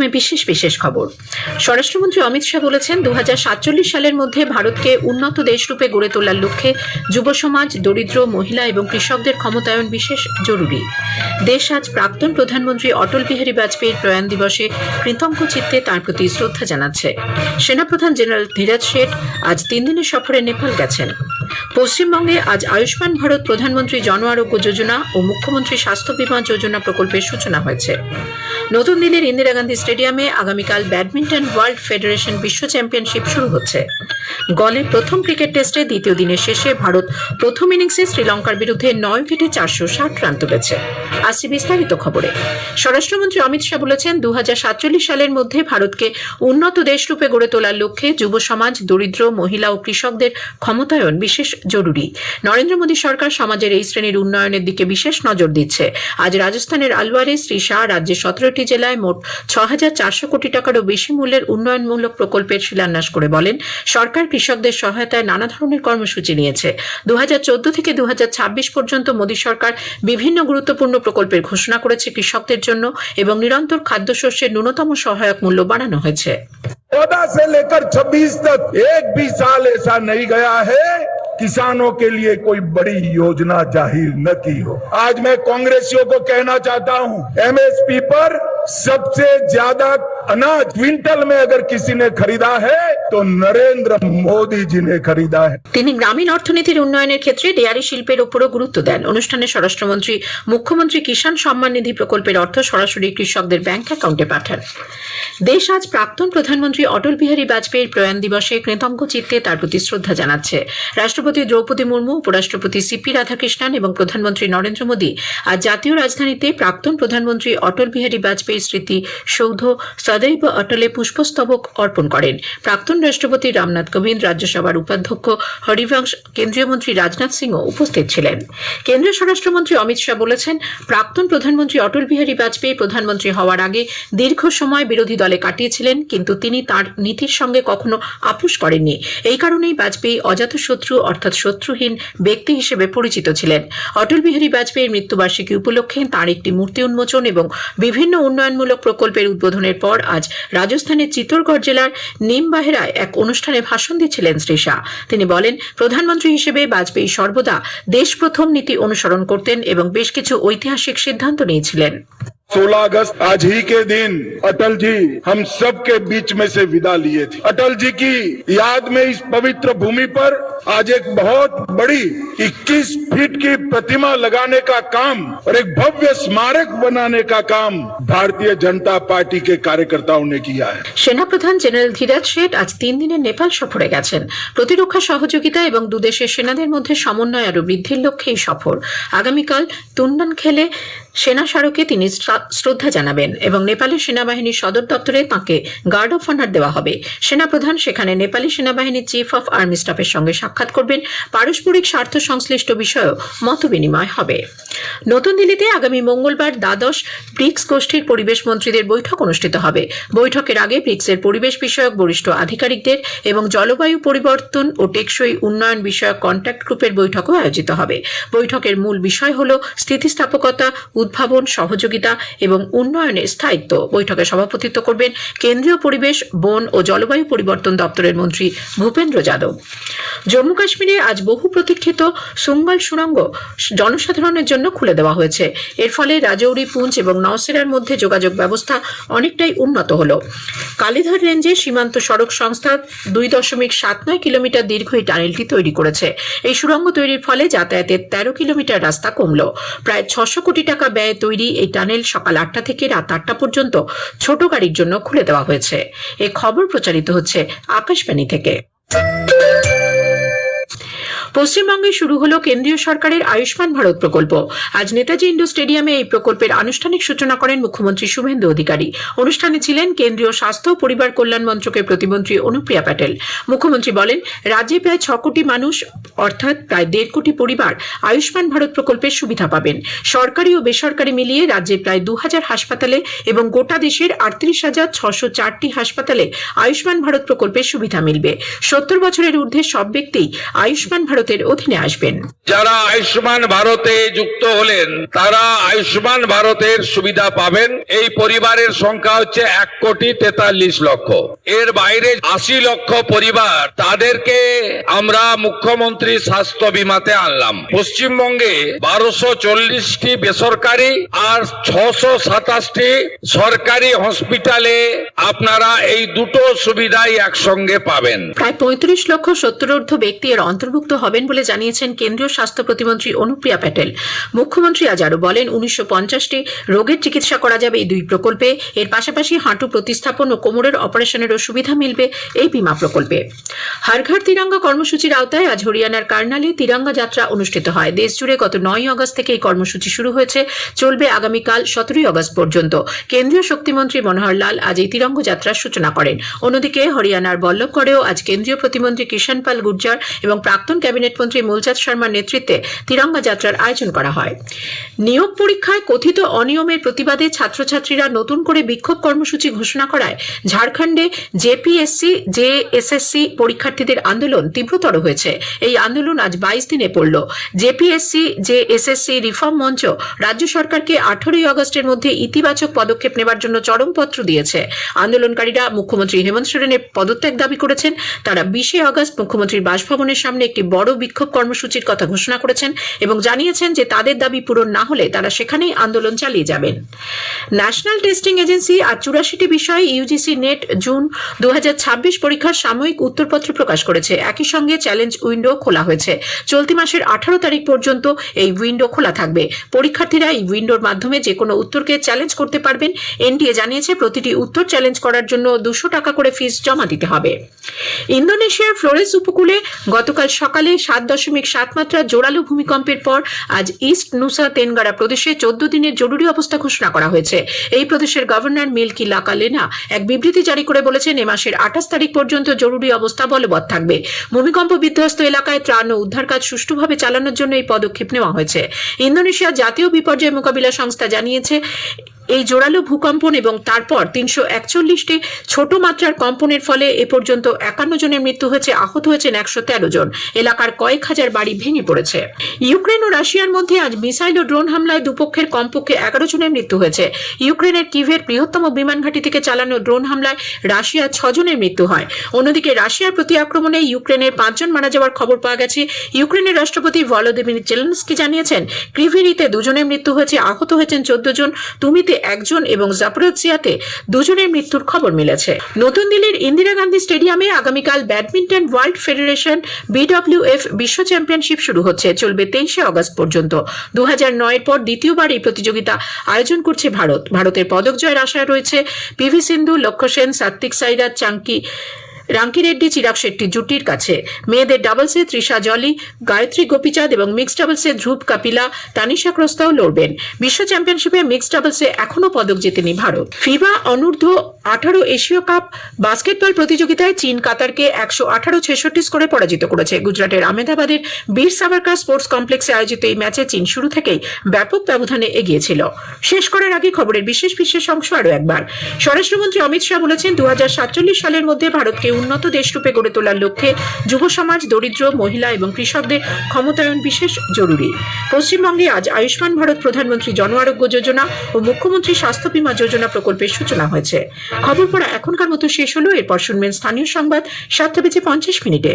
প্রথমে বিশেষ খবর। স্বরাষ্ট্রমন্ত্রী অমিত শাহ বলেছেন 2047 সালের মধ্যে ভারতকে উন্নত দেশরূপে গড়ে তোলার লক্ষ্যে যুব সমাজ, দরিদ্র, মহিলা এবং কৃষকদের ক্ষমতায়ন বিশেষ জরুরি। দেশ আজ প্রাক্তন প্রধানমন্ত্রী অটল বিহারী বাজপেয়ীর প্রয়াণ দিবসে কৃতজ্ঞ চিত্তে তাঁর প্রতি শ্রদ্ধা জানাচ্ছে। সেনাপ্রধান জেনারেল ধীরাজ শেঠ আজ 3 দিনের সফরে নেপাল গেছেন। পশ্চিমবঙ্গে আজ আয়ুষ্মান ভারত, প্রধানমন্ত্রী জন আরোগ্য যোজনা ও মুখ্যমন্ত্রী স্বাস্থ্য বীমা যোজনা প্রকল্পের সূচনা হয়েছে। নতুন দিল্লির ইন্দিরা গান্ধী স্টেডিয়ামে আগামীকাল ব্যাডমিন্টন ওয়ার্ল্ড ফেডারেশন বিশ্ব চ্যাম্পিয়নশিপ শুরু হচ্ছে। গলের প্রথম ক্রিকেট টেস্টে দ্বিতীয় দিনের শেষে ভারত প্রথম ইনিংসে শ্রীলঙ্কার বিরুদ্ধে 9 উইকেটে 460 রান তুলেছে। আসছে বিস্তারিত খবরে। স্বরাষ্ট্রমন্ত্রী অমিত শাহ বলেছেন 2047 সালের মধ্যে ভারতকে উন্নত দেশরূপে গড়ে তোলার লক্ষ্যে যুব সমাজ, দরিদ্র, মহিলা ও কৃষকদের ক্ষমতায়ন বিশেষ জরুরি। নরেন্দ্র মোদী সরকার সমাজের এই শ্রেণীর উন্নয়নের দিকে বিশেষ নজর দিচ্ছে। আজ রাজস্থানের আলওয়ারে শ্রী শাহ রাজ্যের 17টি জেলায় মোট 6400 কোটি টাকারও বেশি মূল্যের উন্নয়নমূলক প্রকল্পের শিলান্যাস করে বলেন, সরকার কৃষকদের সহায়তায় নানা ধরনের কর্মসূচি নিয়েছে। 2014 থেকে 2026 পর্যন্ত মোদী সরকার বিভিন্ন গুরুত্বপূর্ণ প্রকল্পের ঘোষণা করেছে কৃষকদের জন্য এবং নিরন্তর খাদ্যশস্যের ন্যূনতম সহায়ক মূল্য বাড়ানো হয়েছে। 14 से लेकर 26 तक एक भी साल ऐसा नहीं गया है किसानों के लिए कोई बड़ी योजना जाहिर न की हो। आज मैं कांग्रेसियों को कहना चाहता हूं, एमएसपी पर सबसे ज्यादा अनाज क्विंटल में अगर किसी ने खरीदा है तो नरेंद्र मोदी जी ने खरीदा है। তিনি গ্রামীণ অর্থনীতির উন্নয়নের ক্ষেত্রে ডেয়ারি শিল্পের উপরও গুরুত্ব দেন। অনুষ্ঠানে স্বরাষ্ট্রমন্ত্রী মুখ্যমন্ত্রী কিষাণ সম্মান নিধি প্রকল্পের অর্থ সরাসরি কৃষকদের ব্যাংক অ্যাকাউন্টে পাঠান। দেশ আজ প্রাক্তন প্রধানমন্ত্রী অটল বিহারী বাজপেয়ীর প্রয়াণ দিবসে কৃতজ্ঞ চিত্তে তার প্রতি শ্রদ্ধা জানাচ্ছে। রাষ্ট্রপতি দ্রৌপদী মুর্মু, উপরাষ্ট্রপতি সিপি রাধাকৃষ্ণন এবং প্রধানমন্ত্রী নরেন্দ্র মোদী আজ জাতীয় রাজধানীতে প্রাক্তন প্রধানমন্ত্রী অটল বিহারী বাজপেয়ীর স্মৃতি সৌধ সদৈব অটলে পুষ্পস্তবক অর্পণ করেন। প্রাক্তন রাষ্ট্রপতি রামনাথ কোবিন্দ, রাজ্যসভার উপাধ্যক্ষ হরিবংশ, কেন্দ্রীয় মন্ত্রী রাজনাথ সিংও উপস্থিত ছিলেন। কেন্দ্রীয় স্বরাষ্ট্রমন্ত্রী অমিত শাহ বলেছেন, প্রাক্তন প্রধানমন্ত্রী অটল বিহারী বাজপেয়ী প্রধানমন্ত্রী হওয়ার আগে দীর্ঘ সময় বিরোধী দলে কাটিয়েছিলেন, কিন্তু তিনি তার নীতির সঙ্গে কখনো আপোষ করেননি। এই কারণেই বাজপেয়ী অজাতশত্রু অর্থাৎ শত্রুহীন ব্যক্তি হিসেবে পরিচিত ছিলেন। অটল বিহারী বাজপেয়ীর মৃত্যুবার্ষিকী উপলক্ষে তাঁর একটি মূর্তি উন্মোচন এবং বিভিন্ন উন্নয়নমূলক প্রকল্পের উদ্বোধনের পর আজ রাজস্থানের চিত্তরগড় জেলার নিমবাহেরায় এক অনুষ্ঠানে ভাষণ দিচ্ছিলেন শ্রী শাহ। তিনি বলেন, প্রধানমন্ত্রী হিসেবে বাজপেয়ী সর্বদা দেশ প্রথম নীতি অনুসরণ করতেন এবং বেশ কিছু ঐতিহাসিক সিদ্ধান্ত নিয়েছিলেন। 16 अगस्त आज ही के दिन अटल जी हम सब के बीच में से विदा लिए थे। अटल जी की याद में इस पवित्र भूमि पर आज एक बहुत बड़ी 21 फीट की प्रतिमा लगाने का काम और एक भव्य स्मारक बनाने का काम भारतीय जनता पार्टी के कार्यकर्ताओं ने किया है। সেনাপ্রধান জেনারেল ধীরাজ শেঠ আজ 3 দিনের নেপাল সফরে গেছেন। প্রতিরক্ষা সহযোগিতা এবং দুদেশের সেনাদের মধ্যে সমন্বয় আরো বৃদ্ধির লক্ষ্যে এই সফর। আগামীকাল তুন্ডানখেলে সেনা স্মারকে তিনি শ্রদ্ধা জানাবেন এবং নেপালের সেনাবাহিনীর সদর দপ্তরে তাঁকে গার্ড অফ অনার দেওয়া হবে। সেনাপ্রধান সেখানে নেপালি সেনাবাহিনীর চিফ অফ আর্মি স্টাফের সঙ্গে সাক্ষাৎ করবেন। পারস্পরিক স্বার্থ সংশ্লিষ্ট বিষয়েও মত বিনিময় হবে। নতুন দিল্লিতে আগামী মঙ্গলবার দ্বাদশ ব্রিক্স গোষ্ঠীর পরিবেশ মন্ত্রীদের বৈঠক অনুষ্ঠিত হবে। বৈঠকের আগে ব্রিক্সের পরিবেশ বিষয়ক বরিষ্ঠ আধিকারিকদের এবং জলবায়ু পরিবর্তন ও টেকসই উন্নয়ন বিষয়ক কন্ট্যাক্ট গ্রুপের বৈঠকও আয়োজিত হবে। বৈঠকের মূল বিষয় হল স্থিতিস্থাপকতা, উদ্ভাবন, সহযোগিতা এবং উন্নয়নের স্থায়িত্ব। বৈঠকে সভাপতিত্ব করবেন কেন্দ্রীয় পরিবেশ, বন ও জলবায়ু পরিবর্তন দপ্তরের মন্ত্রী ভূপেন্দ্র যাদব। জম্মু কাশ্মীরে আজ বহু প্রতীক্ষিত সুঙ্গল সুড়ঙ্গ জনসাধারণের জন্য খুলে দেওয়া হয়েছে। এর ফলে রাজৌরি, পুঞ্চ এবং নওশেরার মধ্যে যোগাযোগ ব্যবস্থা অনেকটাই উন্নত হল। কালিধর রেঞ্জে সীমান্ত সড়ক সংস্থা 2.79 কিলোমিটার দীর্ঘ এই টানেলটি তৈরি করেছে। এই সুড়ঙ্গ তৈরির ফলে যাতায়াতের 13 কিলোমিটার রাস্তা কমল। প্রায় 600 কোটি টাকা ব্যয়ে তৈরি এই টানেল সকাল 8টা থেকে রাত 8টা পর্যন্ত ছোট গাড়ির জন্য খুলে দেওয়া হয়েছে। এই খবর প্রচারিত হচ্ছে আকাশবাণী থেকে। পশ্চিমবঙ্গে শুরু হলো কেন্দ্রীয় সরকারের আয়ুষ্মান ভারত প্রকল্প। আজ নেতাজি ইন্ডোর স্টেডিয়ামে এই প্রকল্পের আনুষ্ঠানিক সূচনা করেন মুখ্যমন্ত্রী শুভেন্দু অধিকারী। অনুষ্ঠানে ছিলেন কেন্দ্রীয় স্বাস্থ্য ও পরিবার কল্যাণ মন্ত্রকের প্রতিমন্ত্রী অনুপ্রিয়া প্যাটেল। মুখ্যমন্ত্রী বলেন, রাজ্যে প্রায় 6 কোটি মানুষ অর্থাৎ প্রায় 1.5 কোটি পরিবার আয়ুষ্মান ভারত প্রকল্পের সুবিধা পাবেন। সরকারি ও বেসরকারি মিলিয়ে রাজ্যে প্রায় 2000 হাসপাতালে এবং গোটা দেশের 38,604টি হাসপাতালে আয়ুষ্মান ভারত প্রকল্পের সুবিধা মিলবে। 70 বছরের ঊর্ধ্বে সব ব্যক্তি আয়ুষ্মান ভারত ভারতের অধীনে আসবেন। যারা আয়ুষ্মান ভারতে যুক্ত হলেন তারা আয়ুষ্মান ভারতের সুবিধা পাবেন। এই পরিবারের সংখ্যা হচ্ছে 1,43,00,000। এর বাইরে 80 লক্ষ পরিবার, তাদেরকে আমরা মুখ্যমন্ত্রী স্বাস্থ্য বিমাতে আনলাম। পশ্চিমবঙ্গে 1240টি বেসরকারি আর 627টি সরকারি হসপিটালে আপনারা এই দুটো সুবিধাই একসঙ্গে পাবেন। প্রায় 35 লক্ষ 70 ব্যক্তি এর অন্তর্ভুক্ত হবেন বলে জানিয়েছেন কেন্দ্রীয় স্বাস্থ্য প্রতিমন্ত্রী অনুপ্রিয়া প্যাটেল। মুখ্যমন্ত্রী আজ আরো বলেন 1950টি রোগের চিকিৎসা করা যাবে এই দুই প্রকল্পে। এর পাশাপাশি হাঁটু প্রতিস্থাপন ও কোমরের অপারেশনেরও সুবিধা মিলবে এই বীমা প্রকল্পে। হর ঘর তিরঙ্গা কর্মসূচির আওতায় আজ হরিয়ানার কার্নালে তিরঙ্গা যাত্রা অনুষ্ঠিত হয়। দেশ জুড়ে গত 9 আগস্ট থেকে এই কর্মসূচি শুরু হয়েছে, চলবে আগামীকাল 17 আগস্ট পর্যন্ত। কেন্দ্রীয় শক্তিমন্ত্রী মনোহর লাল আজ এই তিরঙ্গ যাত্রার সূচনা করেন। অন্যদিকে হরিয়ানার বল্লভগড়েও আজ কেন্দ্রীয় প্রতিমন্ত্রী কিষাণ পাল গুর্জার এবং প্রাক্তন ক্যাবিনেট মন্ত্রী মূলচাঁদ শর্মার নেতৃত্বে তিরঙ্গা যাত্রার আয়োজন করা হয়। নিয়োগ পরীক্ষায় কথিত অনিয়মের প্রতিবাদে ছাত্রছাত্রীরা নতুন করে বিক্ষোভ কর্মসূচি ঘোষণা করায় ঝাড়খণ্ডে জেপিএসসি জেএসএসসি পরীক্ষার্থীদের আন্দোলন তীব্রতর হয়েছে। এই আন্দোলন আজ 22 দিনে পড়ল। জেপিএসসি জেএসএসসি রিফর্ম মঞ্চ রাজ্য সরকারকে 18 আগস্টের মধ্যে ইতিবাচক পদক্ষেপ নেবার জন্য চরমপত্র দিয়েছে। আন্দোলনকারীরা মুখ্যমন্ত্রী হেমন্ত সোরেনের পদত্যাগ দাবি করেছেন। তারা 20 আগস্ট মুখ্যমন্ত্রীর বাসভবনের সামনে একটি বড় বিক্ষোভ কর্মসূচির কথা ঘোষণা করেছেন এবং জানিয়েছেন যে তাদের দাবি পূরণ না হলে তারা সেখানেই আন্দোলন চালিয়ে যাবেন। ন্যাশনাল টেস্টিং এজেন্সি আজ 84টি বিষয়ে ইউজিসি নেট জুন 2026 পরীক্ষার সাময়িক উত্তরপত্র প্রকাশ করেছে। একই সঙ্গে চ্যালেঞ্জ উইন্ডো খোলা হয়েছে। চলতি মাসের 18 তারিখ পর্যন্ত এই উইন্ডো খোলা থাকবে। পরীক্ষার্থীরা এই উইন্ডোর মাধ্যমে যে কোনো উত্তরকে চ্যালেঞ্জ করতে পারবেন। এনটিএ জানিয়েছে প্রতিটি উত্তর চ্যালেঞ্জ করার জন্য 200 টাকা করে ফিস জমা দিতে হবে। ইন্দোনেশিয়ার ফ্লোরেস উপকূলে গতকাল সকালে 7.7 মাত্রা জোরালো ভূমিকম্পের পর আজ ইস্ট নুসা তেনগারা প্রদেশে 14 দিনের জরুরি অবস্থা ঘোষণা করা হয়েছে। এই প্রদেশের গভর্নর মিল্কি লাকালেনা এক বিবৃতি জারি করে বলেছেন এ মাসের 28 তারিখ পর্যন্ত জরুরি অবস্থা বলবৎ থাকবে। ভূমিকম্প বিধ্বস্ত এলাকায় ত্রাণ ও উদ্ধার কাজ সুষ্ঠুভাবে চালানোর জন্য এই পদক্ষেপ নেওয়া হয়েছে। ইন্দোনেশিয়া জাতীয় বিপর্যয় মোকাবিলা সংস্থা জানিয়েছে এই জোরালো ভূকম্পন এবং তারপর 341টি ছোট মাত্রার কম্পনের ফলে এ পর্যন্ত 51 জনের মৃত্যু হয়েছে, আহত হয়েছেন 113 জন। এলাকার কয়েক হাজার বাড়ি ভেঙে পড়েছে। ইউক্রেন ও রাশিয়ার মধ্যে আজ মিসাইল ও ড্রোন হামলায় দুপক্ষের কমপক্ষে 11 জনের মৃত্যু হয়েছে। ইউক্রেনের কিভের বৃহত্তম বিমান ঘাঁটি থেকে চালানো ড্রোন হামলায় রাশিয়ার 6 জনের মৃত্যু হয়। অন্যদিকে রাশিয়ার প্রতি আক্রমণে ইউক্রেনের 5 জন মারা যাওয়ার খবর পাওয়া গেছে। ইউক্রেনের রাষ্ট্রপতি ভলোদিমির জেলেনস্কি জানিয়েছেন ক্রিভেরিতে 2 জনের মৃত্যু হয়েছে, আহত হয়েছেন 14 জন। তুমিতে 1 জন এবং জাপোরিজিয়াতে 2 জনের মৃত্যুর খবর মিলেছে। নতুন দিল্লির ইন্দিরা গান্ধী স্টেডিয়ামে আগামীকাল ব্যাডমিন্টন ওয়ার্ল্ড ফেডারেশন বিডব্লিউএফ বিশ্ব চ্যাম্পিয়নশিপ শুরু হচ্ছে, চলবে 23 আগস্ট পর্যন্ত। 2009 এর পর দ্বিতীয়বার এই প্রতিযোগিতা আয়োজন করছে ভারত। ভারতের পদক জয়ের আশায় রয়েছে পিভি সিন্ধু, লক্ষ্য সেন, সাত্বিক সাইরাজ, রাঙ্কিরেড্ডি, চিরাগ শেট্টি জুটির কাছে। মেয়েদের ডাবলসে ত্রিশা জলি, গায়ত্রী গোপীচাঁদ এবং মিক্সড ডাবলসে ধ্রুব কাপিলা, তানিশা ক্রস্তাও লড়বেন। বিশ্ব চ্যাম্পিয়নশিপে মিক্সড ডাবলসে এখনো পদক জেতেনি ভারত। ফিবা অনূর্ধ্ব 18 এশীয় কাপ বাস্কেটবল প্রতিযোগিতায় চীন কাতারকে 118-66 স্কোরে পরাজিত করেছে। গুজরাটের আহমেদাবাদের বীর সাভারকার স্পোর্টস কমপ্লেক্সে আয়োজিত এই ম্যাচে চীন শুরু থেকেই ব্যাপক ব্যবধানে এগিয়ে ছিল। শেষ করার আগে খবরের বিশেষ অংশ আরো একবার। স্বরাষ্ট্রমন্ত্রী অমিত শাহ বলেছেন 2047 সালের মধ্যে ভারতকে উন্নত দেশরূপে গড়ে তোলার লক্ষ্যে যুব সমাজ, দরিদ্র, মহিলা এবং কৃষকদের ক্ষমতায়ন বিশেষ জরুরি। পশ্চিমবঙ্গে আজ আয়ুষ্মান ভারত, প্রধানমন্ত্রী জন আরোগ্য যোজনা ও মুখ্যমন্ত্রী স্বাস্থ্য বীমা যোজনা প্রকল্পের সূচনা হয়েছে। খবর পড়া এখনকার মতো শেষ হলো। এরপর শুনবেন স্থানীয় সংবাদ 7:50 মিনিটে।